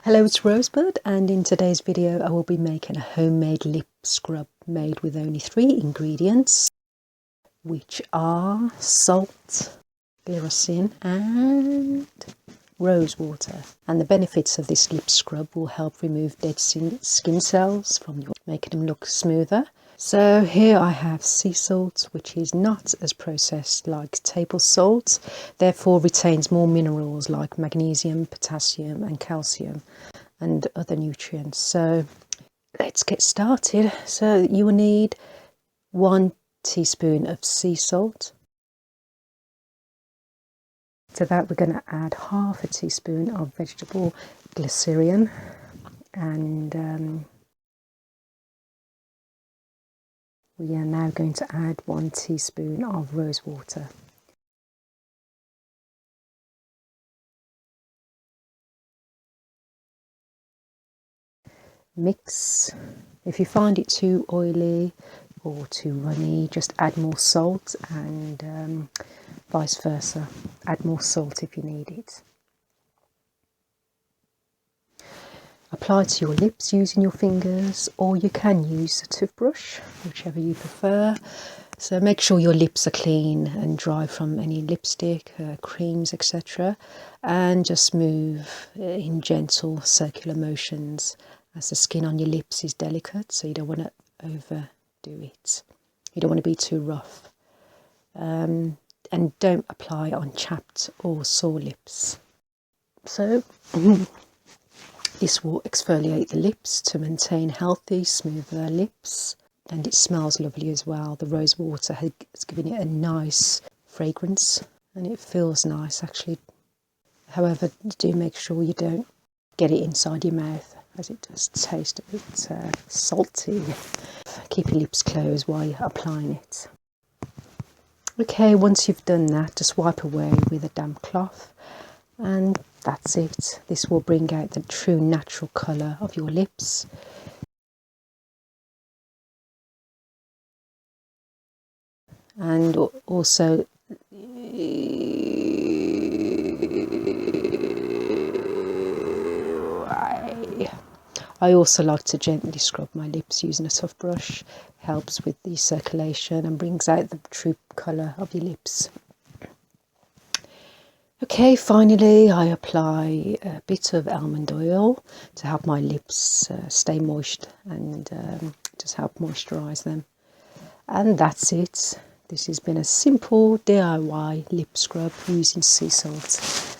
Hello, it's Rosebud, and in today's video I will be making a homemade lip scrub made with only 3 ingredients, which are salt, glycerin and rose water. And the benefits of this lip scrub will help remove dead skin cells from your, making them look smoother. So here I have sea salt, which is not as processed like table salt, therefore retains more minerals like magnesium, potassium and calcium and other nutrients. So let's get started. So you will need 1 teaspoon of sea salt. To that we're going to add half a teaspoon of vegetable glycerin, and we are now going to add 1 teaspoon of rose water. Mix. If you find it too oily or too runny, just add more salt, and vice versa. Add more salt if you need it. Apply to your lips using your fingers, or you can use a toothbrush, whichever you prefer. So make sure your lips are clean and dry from any lipstick, creams, etc. And just move in gentle circular motions, as the skin on your lips is delicate, so you don't want to overdo it. You don't want to be too rough. And don't apply on chapped or sore lips. So this will exfoliate the lips to maintain healthy, smoother lips, and it smells lovely as well. The rose water has given it a nice fragrance and it feels nice actually. However, do make sure you don't get it inside your mouth, as it does taste a bit salty. Keep your lips closed while you're applying it. Okay, once you've done that, just wipe away with a damp cloth, and that's it. This will bring out the true natural colour of your lips. And also I also like to gently scrub my lips using a soft brush. Helps with the circulation and brings out the true colour of your lips. Okay, finally I apply a bit of almond oil to help my lips stay moist and just help moisturise them. And that's it. This has been a simple DIY lip scrub using sea salt.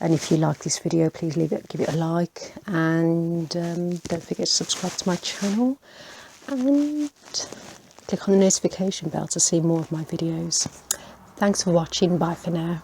And if you like this video, please give it a like, and don't forget to subscribe to my channel and click on the notification bell to see more of my videos. Thanks for watching. Bye for now.